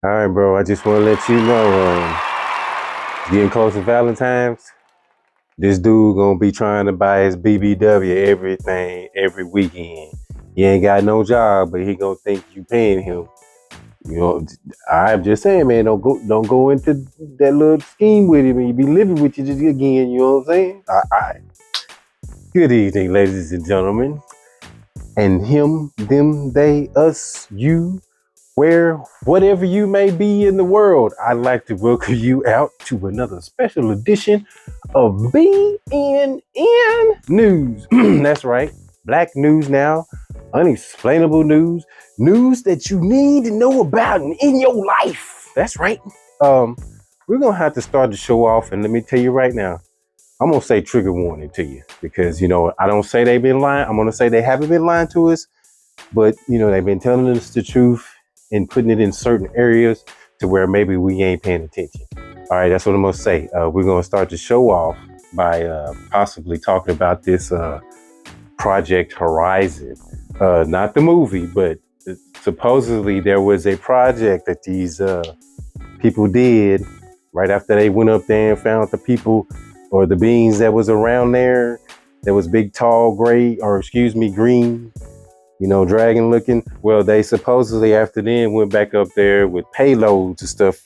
All right, bro. I just want to let you know, getting close to Valentine's. This dude gonna be trying to buy his BBW everything every weekend. He ain't got no job, but he gonna think you paying him. You know, I'm just saying, man. Don't go into that little scheme with him, and you be living with you just again. You know what I'm saying? All right. Good evening, ladies and gentlemen, and him, them, they, us, you, where, whatever you may be in the world, I'd like to welcome you out to another special edition of BNN News. That's right, Black news now, unexplainable news, news that you need to know about in your life. That's right. We're gonna have to start the show off, and let me tell you right now, I'm gonna say trigger warning to you because I don't say they've been lying. I'm gonna say they haven't been lying to us, but they've been telling us the truth and putting it in certain areas to where maybe we ain't paying attention. All right, that's what I'm gonna say. We're gonna start the show off by possibly talking about this Project Horizon, not the movie, but supposedly there was a project that these people did right after they went up there and found the people or the beings that was around there. That was big, tall, green, dragon looking. Well, they supposedly after then went back up there with payloads and stuff,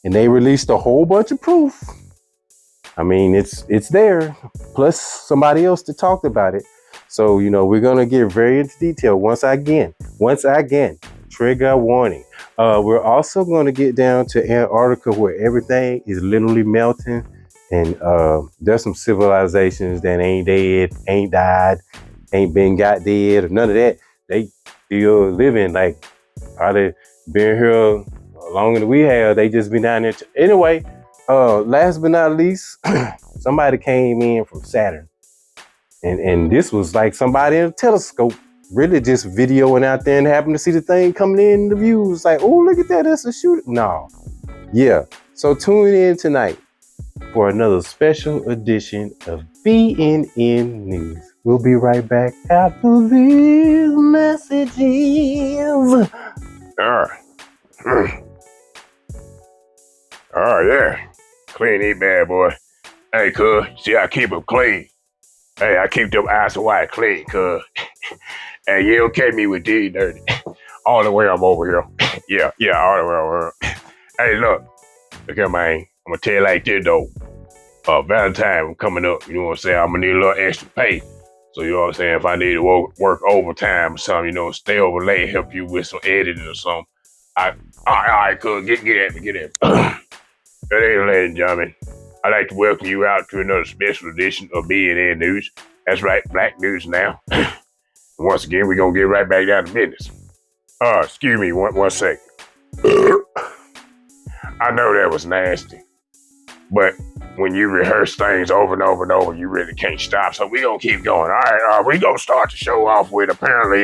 and they released a whole bunch of proof. I mean, it's there, plus somebody else that talked about it. So, we're gonna get very into detail once again, trigger warning. We're also gonna get down to Antarctica where everything is literally melting. And there's some civilizations that ain't dead, ain't died, ain't been got dead, or none of that. They still living. Like, are they been here longer than we have? They just been down there. Anyway, last but not least, somebody came in from Saturn. And this was like somebody in a telescope, really just videoing out there and happened to see the thing coming in the view. It's like, oh, look at that, that's a shooter. No. Yeah. So tune in tonight for another special edition of BNN News. We'll be right back after these messages. Oh, yeah. Clean these bad boy. Hey, cuz, see, I keep them clean. Hey, I keep them eyes wide clean, cuz. Hey, you don't catch me with these dirty. All the way I'm over here. yeah, all the way over here. Hey, look here, man. I'm gonna tell you like this, though. Valentine coming up, you know what I'm saying? I'm gonna need a little extra pay. So, you know what I'm saying? If I need to work overtime or something, stay over late, help you with some editing or something. All right, cuz, get at me. Good evening, ladies and gentlemen. I'd like to welcome you out to another special edition of BNN News. That's right, Black News now. Once again, we're going to get right back down to business. Excuse me one second. I know that was nasty, but when you rehearse things over and over and over, you really can't stop. So we're going to keep going. All right, we're going to start the show off with apparently,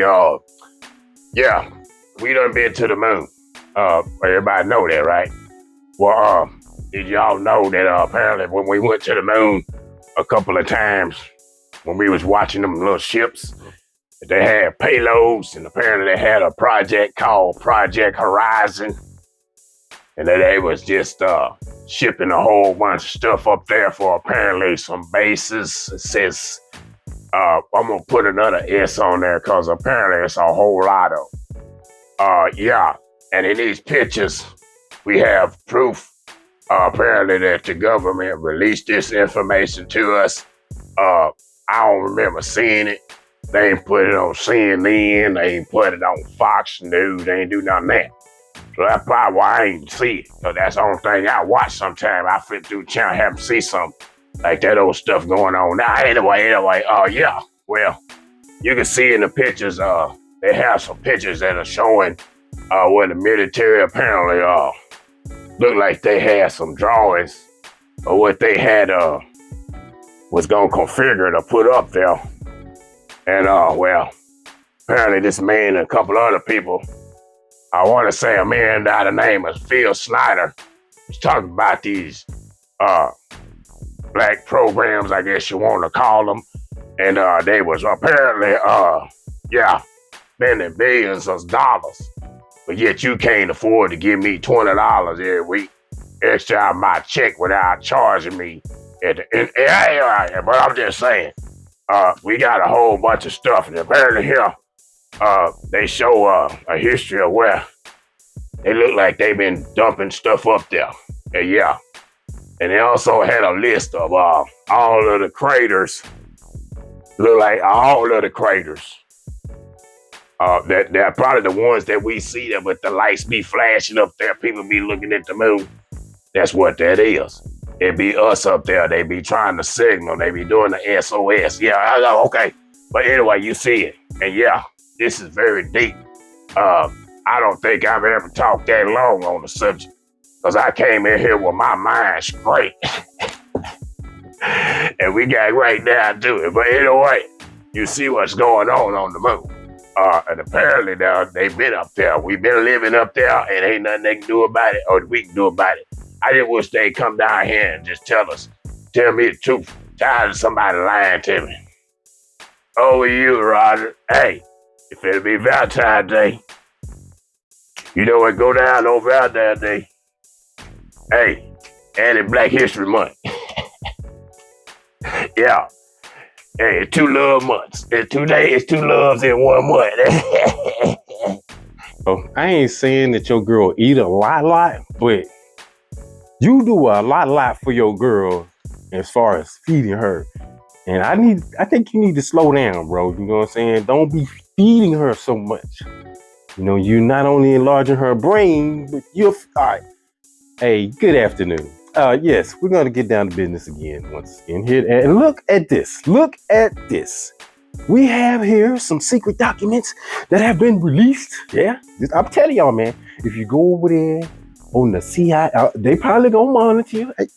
we done been to the moon. Everybody know that, right? Well, did y'all know that apparently when we went to the moon a couple of times, when we was watching them little ships, they had payloads, and apparently they had a project called Project Horizon, and that they was just shipping a whole bunch of stuff up there for apparently some bases. It says, I'm gonna put another S on there because apparently it's a whole lot of, yeah. And in these pictures, we have proof, apparently that the government released this information to us. I don't remember seeing it. They ain't put it on CNN. They ain't put it on Fox News. They ain't do none of that. So that's probably why I ain't see it. So that's the only thing I watch sometime. I flip through the channel, have to see something like that old stuff going on. Now, anyway, yeah. Well, you can see in the pictures, they have some pictures that are showing where the military apparently looked like they had some drawings of what they had was gonna configure to put up there. And well, apparently this man and a couple other people, I want to say a man by the name of Phil Snyder, was talking about these black programs, I guess you want to call them. And they was apparently, spending billions of dollars but yet you can't afford to give me $20 every week extra out of my check without charging me at the end. But I'm just saying, we got a whole bunch of stuff, and apparently here, they show a history of where they look like they've been dumping stuff up there. And yeah. And they also had a list of all of the craters. Look like all of the craters. That they're probably the ones that we see there, but the lights be flashing up there. People be looking at the moon. That's what that is. It be us up there. They be trying to signal. They be doing the SOS. Yeah, I know. Okay. But anyway, you see it. And yeah, this is very deep. I don't think I've ever talked that long on the subject. Because I came in here with my mind straight. And we got right down to it. But anyway, you see what's going on the moon. And apparently they've been up there. We've been living up there and ain't nothing they can do about it or we can do about it. I just wish they'd come down here and just tell me the truth. Tired of somebody lying to me. Over you, Roger. Hey, if it'll be Valentine's Day, you know what go down on Valentine's Day? Hey, and in Black History Month. Yeah. Hey, it's 2 love months. It's 2 days, 2 loves in 1 month. Oh, I ain't saying that your girl eat a lot, but you do a lot for your girl as far as feeding her. And I think you need to slow down, bro. You know what I'm saying? Don't be feeding her so much. You know, you're not only enlarging her brain, but all right. Hey, good afternoon. Yes, we're going to get down to business again once again here. And look at this. Look at this. We have here some secret documents that have been released. Yeah, I'm telling y'all, man, if you go over there on the CIA, they probably going to monitor you. Hey,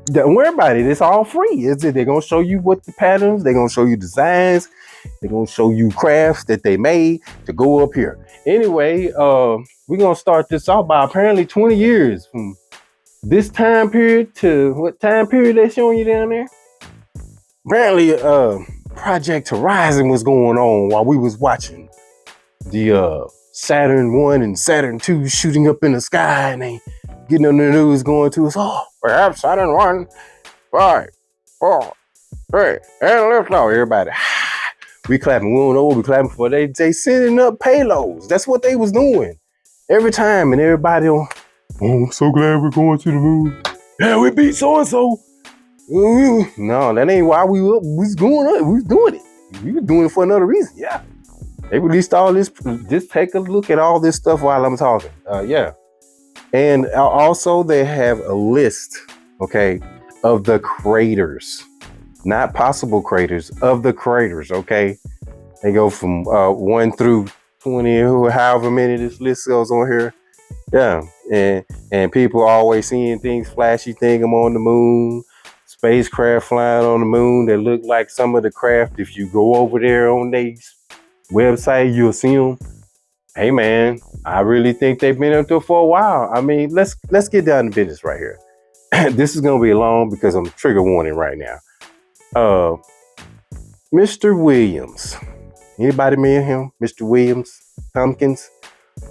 don't worry about it. It's all free. They're going to show you what the patterns, they're going to show you designs, they're going to show you crafts that they made to go up here. Anyway, we're going to start this off by apparently 20 years from this time period to what time period they showing you down there? Apparently, Project Horizon was going on while we was watching the Saturn 1 and Saturn 2 shooting up in the sky, and they getting on the news going to us, oh, perhaps Saturn 1, 5, 4, 3, and lift off. Everybody, we clapping. We don't know what we clapping for. They sending up payloads. That's what they was doing every time, and everybody on, oh, I'm so glad we're going to the moon. Yeah, we beat so-and-so. No, that ain't why we was going up. We was doing it. We were doing it for another reason. Yeah. They released all this. Just take a look at all this stuff while I'm talking. Yeah. And also they have a list, okay, of the craters. Not possible craters, of the craters, okay? They go from 1 through 20, or however many this list goes on here. Yeah. And people always seeing things, flashy thing them on the moon, spacecraft flying on the moon that look like some of the craft. If you go over there on their website, you'll see them. Hey man, I really think they've been up there for a while. I mean, let's get down to business right here. This is gonna be long because I'm trigger warning right now. Mr. Williams. Anybody remember him? Mr. Williams Tompkins?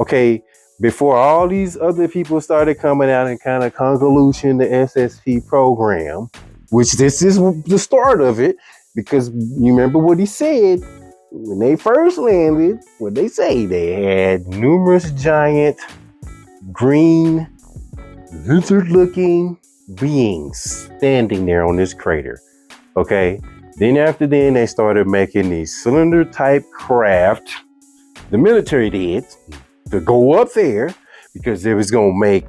Okay, before all these other people started coming out and kind of convolution the SSP program, which this is the start of it, because you remember what he said when they first landed, what they say, they had numerous giant green lizard-looking beings standing there on this crater. Okay, then after then they started making these cylinder-type craft. The military did, to go up there because they was gonna make,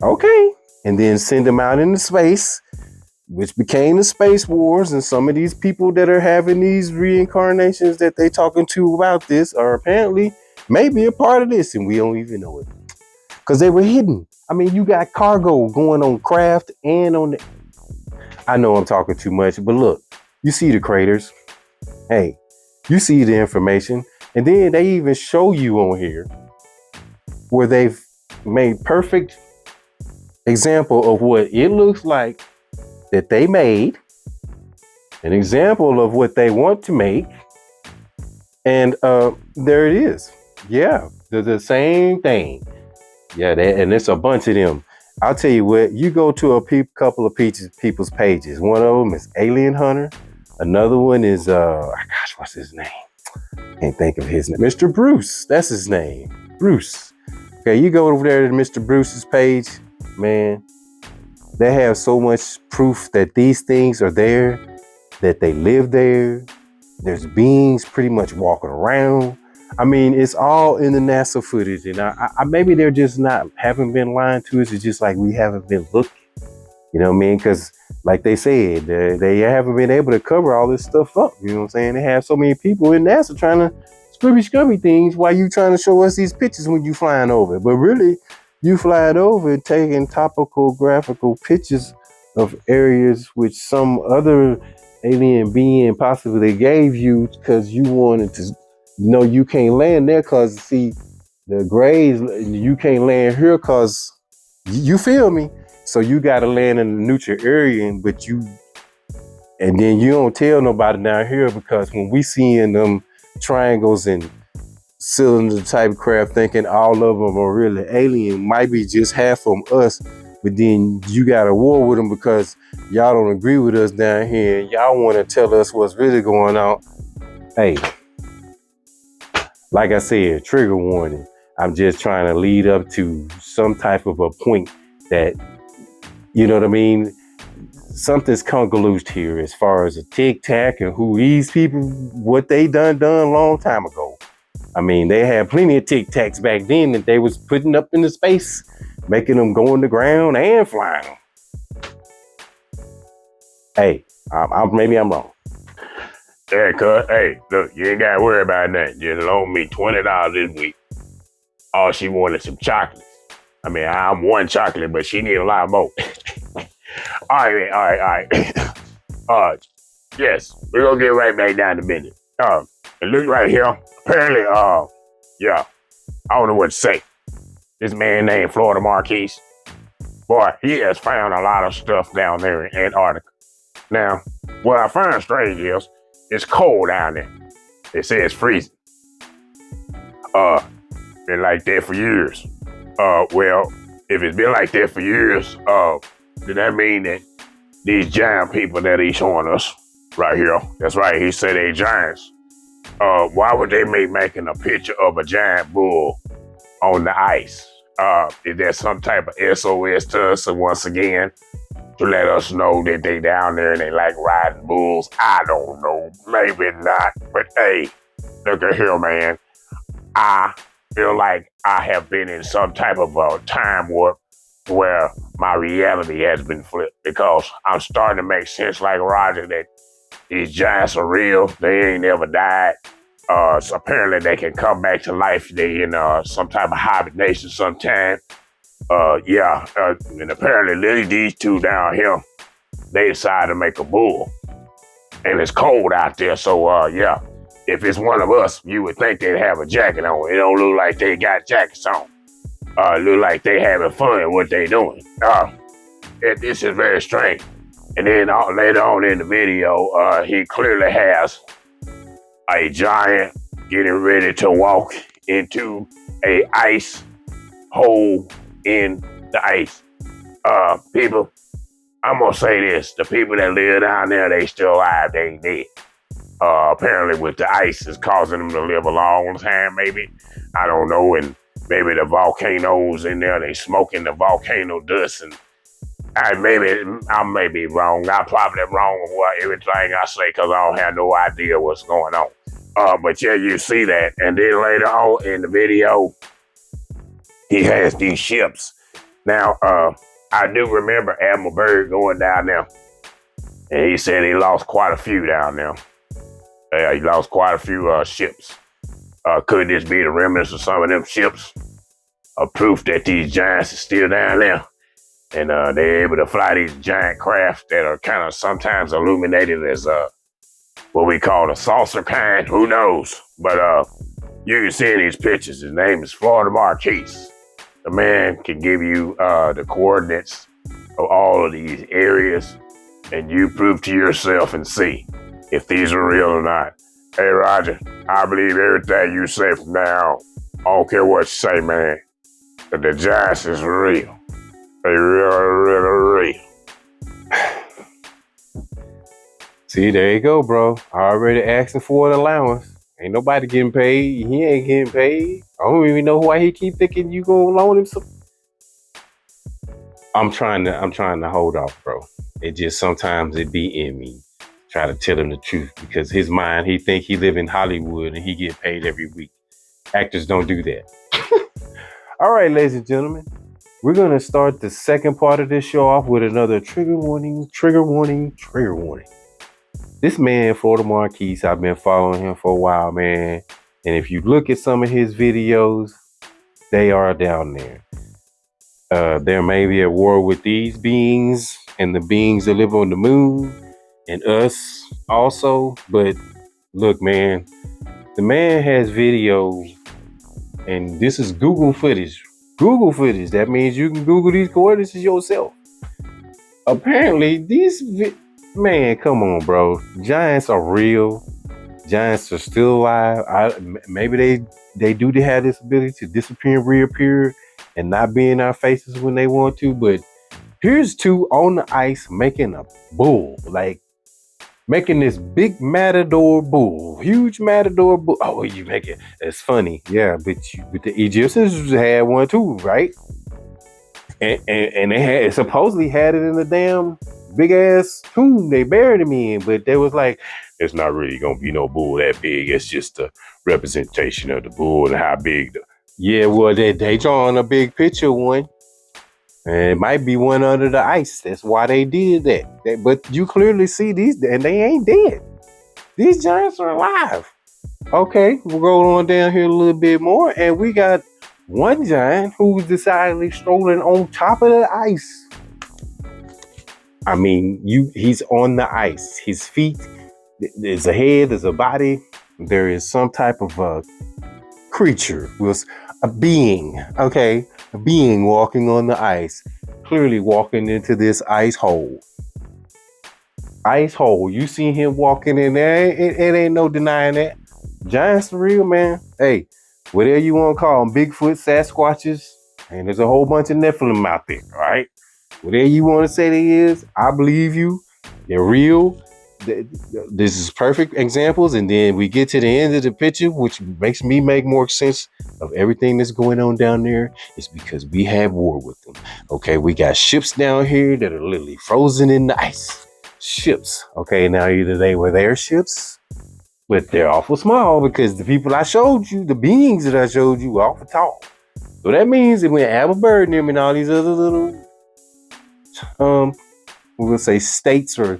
okay, and then send them out into space, which became the Space Wars. And some of these people that are having these reincarnations that they talking to about this are apparently maybe a part of this, and we don't even know it because they were hidden. I mean, you got cargo going on craft and on the, I know I'm talking too much, but look, you see the craters. Hey, you see the information. And then they even show you on here where they've made perfect example of what it looks like that they made, an example of what they want to make. And there it is. Yeah, The same thing. Yeah, and it's a bunch of them. I'll tell you what, you go to a couple of people's pages. One of them is Alien Hunter. Another one is, gosh, what's his name? Can't think of his name. Mr. Bruce, that's his name. Bruce. Okay, you go over there to Mr. Bruce's page, man, they have so much proof that these things are there, that they live there. There's beings pretty much walking around. I mean, it's all in the NASA footage, and I maybe they're just haven't been lying to us. It's just like we haven't been looking. You know what I mean? Because like they said, they haven't been able to cover all this stuff up. You know what I'm saying? They have so many people in NASA trying to scrubby things while you trying to show us these pictures when you flying over. But really, you flying over and taking topographical pictures of areas which some other alien being possibly gave you because you wanted to know you can't land there because see the grades you can't land here because you feel me. So you got to land in the neutral area, and then you don't tell nobody down here because when we seeing them triangles and cylinder type craft thinking all of them are really alien, might be just half of them us, but then you got a war with them because y'all don't agree with us down here and y'all want to tell us what's really going on. Hey, like I said, trigger warning. I'm just trying to lead up to some type of a point that, you know what I mean? Something's convoluted here as far as a tic-tac and who these people, what they done a long time ago. I mean, they had plenty of tic-tacs back then that they was putting up into space, making them go on the ground and flying them. Hey, maybe I'm wrong. Yeah, cuz, hey, look, you ain't gotta worry about that. Just loan me $20 this week. All she wanted some chocolate. I mean, I'm one chocolate, but she need a lot more. All right. Yes, we're gonna get right back down to business. And look right here. Apparently, yeah, I don't know what to say. This man named Florida Marquis, boy, he has found a lot of stuff down there in Antarctica. Now, what I find strange is, it's cold down there. They say it's freezing. Been like that for years. Well, if it's been like that for years, then that mean that these giant people that he's showing us right here, that's right, he said they giants. Why would they be making a picture of a giant bull on the ice? Is there some type of SOS to us once again to let us know that they down there and they like riding bulls? I don't know, maybe not, but hey, look at here, man. I feel like I have been in some type of a time warp where my reality has been flipped because I'm starting to make sense like Roger that these giants are real. They ain't never died. So apparently they can come back to life. They in some type of hibernation sometime. And apparently these two down here, they decided to make a bull. And it's cold out there, so if it's one of us, you would think they'd have a jacket on. It don't look like they got jackets on. Look like they having fun what they doing. This is very strange. And then later on in the video, he clearly has a giant getting ready to walk into a ice hole in the ice. People, I'm gonna say this: the people that live down there, they still alive. They ain't dead. Apparently, with the ice, is causing them to live a long time. Maybe I don't know, and maybe the volcanoes in there, they smoking the volcano dust, and I may be wrong. I'm probably wrong with everything I say because I don't have no idea what's going on. But yeah, you see that, and then later on in the video, he has these ships. Now, I do remember Admiral Byrd going down there, and he said he lost quite a few down there. He lost quite a few ships. Could this be the remnants of some of them ships? A proof that these giants are still down there, and they're able to fly these giant craft that are kind of sometimes illuminated as what we call the saucer kind. Who knows? But you can see in these pictures, his name is Florida Marquis. The man can give you the coordinates of all of these areas, and you prove to yourself and see if these are real or not. Hey, Roger, I believe everything you say from now I don't care what you say, man. But the giants is real. They real. See, there you go, bro. Already asking for an allowance. Ain't nobody getting paid. He ain't getting paid. I don't even know why he keep thinking you gonna loan him some. I'm trying to hold off, bro. It just sometimes it be in me. Try to tell him the truth because his mind, he think he live in Hollywood and he get paid every week. Actors don't do that. All right, ladies and gentlemen, we're gonna start the second part of this show off with another trigger warning. This man, Florida Marquise, I've been following him for a while, man. And if you look at some of his videos, they are down there. There may be a war with these beings and the beings that live on the moon and us also. But look, man, the man has videos, and this is Google footage. Google footage. That means you can Google these coordinates yourself. Apparently, man, come on, bro. Giants are real. Giants are still alive. Maybe they do have this ability to disappear and reappear and not be in our faces when they want to. But here's two on the ice making a bull, like making this big matador bull, huge matador bull. Oh, you make it. It's funny, yeah. But the Egyptians had one too, right? And they supposedly had it in the damn big ass tomb they buried him in, but they was like, it's not really gonna be no bull that big. It's just a representation of the bull and how big well, they drawing a big picture one. And it might be one under the ice. That's why they did that. But you clearly see these, and they ain't dead. These giants are alive. Okay, we'll go on down here a little bit more, and we got one giant who's decidedly strolling on top of the ice. I mean, he's on the ice. His feet, there's a head, there's a body. There is some type of a creature, a being, okay? A being walking on the ice, clearly walking into this ice hole. Ice hole. You see him walking in there, it ain't no denying that. Giants are real, man. Hey, whatever you want to call them, Bigfoot, Sasquatches, and there's a whole bunch of Nephilim out there, all right? Whatever you want to say they is, I believe you. They're real. This is perfect examples. And then we get to the end of the picture, which makes me make more sense of everything that's going on down there. It's because we have war with them. Okay, we got ships down here that are literally frozen in the ice. Ships. Okay, now either they were their ships, but they're awful small because the people I showed you, the beings that I showed you, are awful tall. So that means that when Albert Bird and them and all these other little we'll say states or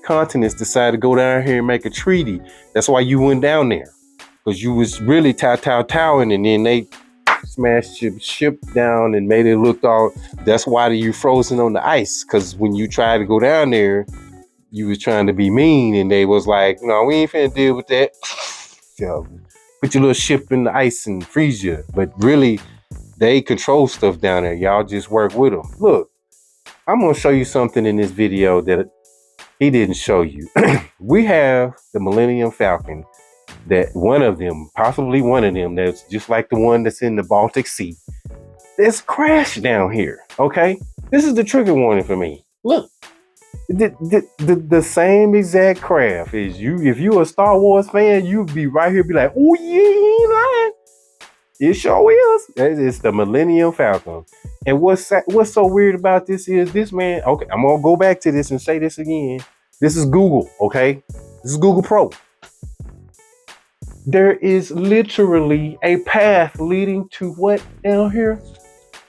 continents decide to go down here and make a treaty. That's why you went down there, because you was really towing, and then they smashed your ship down and made it look all. That's why you frozen on the ice, because when you tried to go down there, you was trying to be mean, and they was like, no, we ain't finna deal with that. Put your little ship in the ice and freeze you. But really, they control stuff down there. Y'all just work with them. Look, I'm gonna show you something in this video that he didn't show you. We have the Millennium Falcon, that possibly one of them, that's just like the one that's in the Baltic Sea, that's crashed down here. Okay, this is the trigger warning for me. Look, the same exact craft is you. If you a Star Wars fan, you'd be right here, be like, oh yeah, he ain't lying. It sure is. It's the Millennium Falcon. And what's so weird about this is this man. Okay, I'm gonna go back to this and say this again. This is Google. Okay, this is Google Pro. There is literally a path leading to what down here?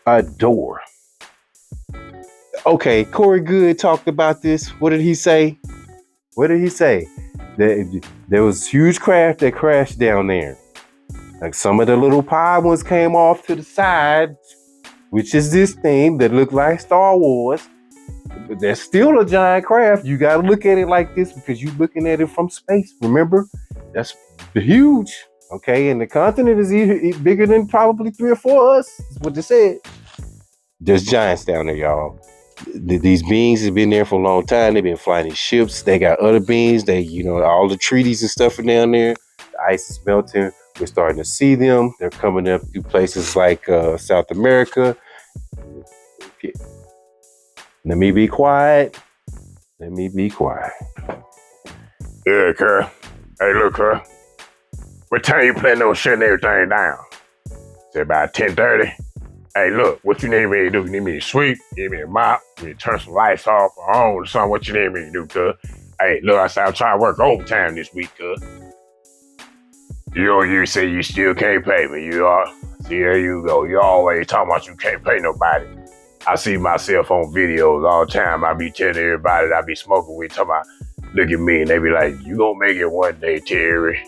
A door. Okay, Corey Good talked about this. What did he say? There was huge craft that crashed down there. Like some of the little pod ones came off to the side, which is this thing that looked like Star Wars. But that's still a giant craft. You got to look at it like this because you're looking at it from space. Remember, that's huge. Okay, and the continent is bigger than probably 3 or 4 of us. That's what they said. There's giants down there, y'all. These beings have been there for a long time. They've been flying in ships. They got other beings. All the treaties and stuff are down there. The ice is melting. We're starting to see them. They're coming up through places like South America. Let me be quiet. Let me be quiet. Yeah, Cuz. Hey, look, Cuz. What time you planning on shutting everything down? Say about 10:30. Hey, look, what you need me to do? You need me to sweep? You need me to mop? You need to turn some lights off or on or something? What you need me to do, Cuz? Hey, look, I said I'm trying to work overtime this week, Cuz. You say you still can't pay me. You are. See, there you go. You always talking about you can't pay nobody. I see myself on videos all the time. I be telling everybody that I be smoking weed, talking about, look at me, and they be like, you gonna make it one day, Terry.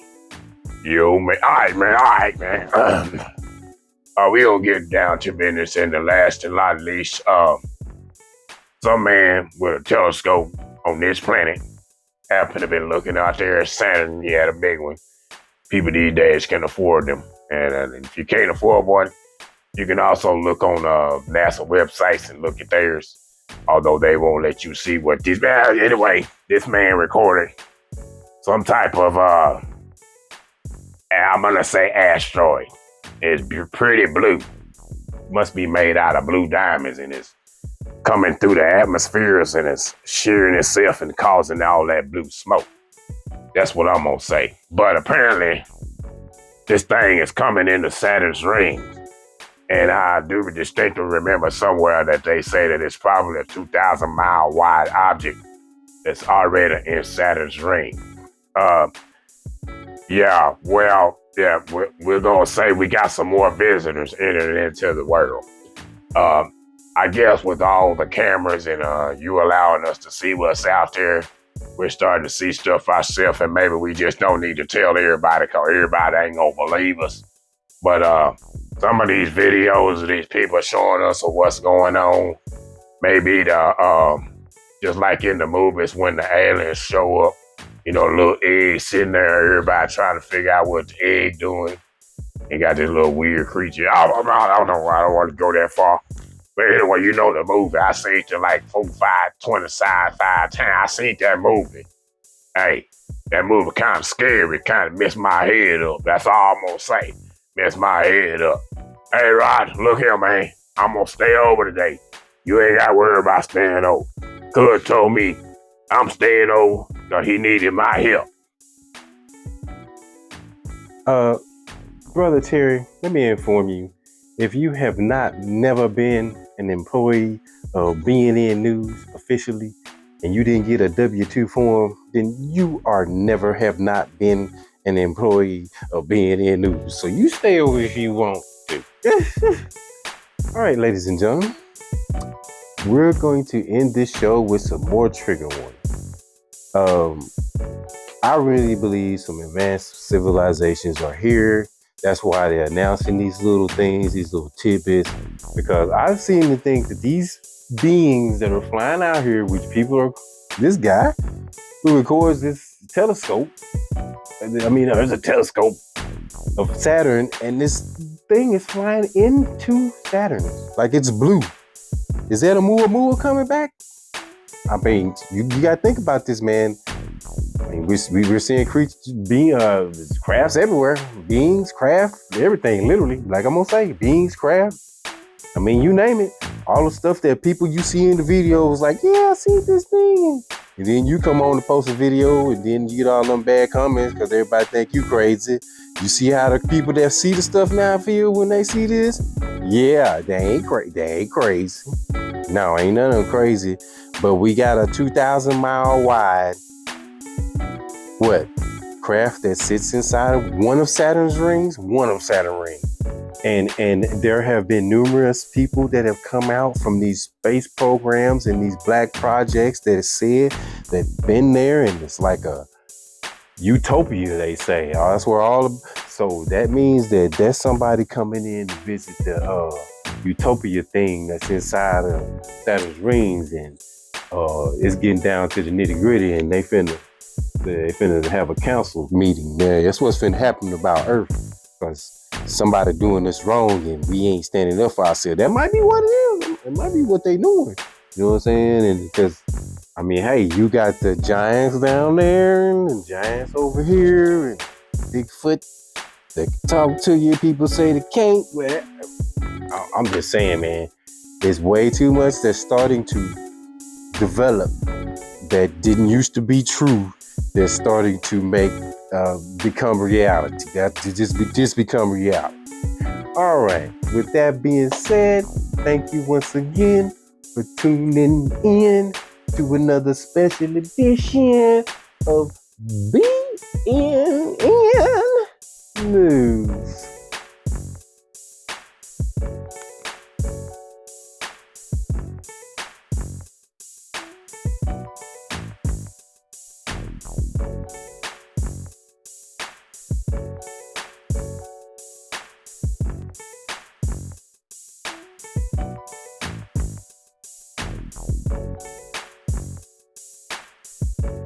You man. All right, man. We gonna get down to business, and the last and not least, some man with a telescope on this planet happened to be looking out there at Saturn. He had a big one. People these days can afford them, and if you can't afford one, you can also look on NASA websites and look at theirs. Although they won't let you see what this. Anyway, this man recorded some type of I'm gonna say asteroid. It's pretty blue. Must be made out of blue diamonds, and it's coming through the atmospheres, and it's shearing itself and causing all that blue smoke. That's what I'm gonna say. But apparently, this thing is coming into Saturn's rings. And I do distinctly remember somewhere that they say that it's probably a 2,000-mile wide object that's already in Saturn's ring. We're gonna say we got some more visitors entering into the world. I guess with all the cameras and you allowing us to see what's out there, we're starting to see stuff ourselves, and maybe we just don't need to tell everybody because everybody ain't gonna believe us. But some of these videos of these people showing us of what's going on, maybe just like in the movies when the aliens show up, you know, a little egg sitting there, everybody trying to figure out what the egg doing. And got this little weird creature. I don't know. I don't want to go that far. But anyway, you know the movie. I seen it like 4, 5, 25 times. I seen that movie. Hey, that movie kind of scary. Kind of messed my head up. That's all I'm going to say. Messed my head up. Hey, Rod, look here, man. I'm going to stay over today. You ain't got to worry about staying over. Cud told me I'm staying over because he needed my help. Brother Terry, let me inform you. If you have never been an employee of BNN News officially, and you didn't get a W-2 form, then you never have not been an employee of BNN News. So you stay over if you want to. All right, ladies and gentlemen, we're going to end this show with some more trigger warnings. I really believe some advanced civilizations are here. That's why they're announcing these little things, these little tidbits, because I seem to think that these beings that are flying out here, which people are, this guy who records this telescope, there's a telescope of Saturn, and this thing is flying into Saturn like it's blue. Is that a Muamua coming back? I mean, you got to think about this, man. I mean, we're seeing creatures, crafts everywhere. Beings, craft, everything, literally. Like I'm going to say, beings, craft. I mean, you name it. All the stuff that people you see in the videos, like, yeah, I see this thing. And then you come on to post a video, and then you get all them bad comments because everybody think you crazy. You see how the people that see the stuff now feel when they see this? Yeah, they ain't crazy. No, ain't none of them crazy. But we got a 2,000-mile wide craft that sits inside of one of Saturn's rings. And there have been numerous people that have come out from these space programs and these black projects that have said that been there, and it's like a utopia, they say. That's where so that means that there's somebody coming in to visit the utopia thing that's inside of Saturn's rings, and it's getting down to the nitty gritty, and they finna have a council meeting. Man, that's what's finna happen about Earth, because somebody doing this wrong and we ain't standing up for ourselves. That might be what it is. It might be what they doing. You know what I'm saying? And because, I mean, hey, you got the giants down there and the giants over here and Bigfoot They can talk to you. People say they can't. Well, I'm just saying, man. There's way too much that's starting to develop that didn't used to be true. They're starting to make become reality. That to just become reality. All right. With that being said, thank you once again for tuning in to another special edition of BNN News.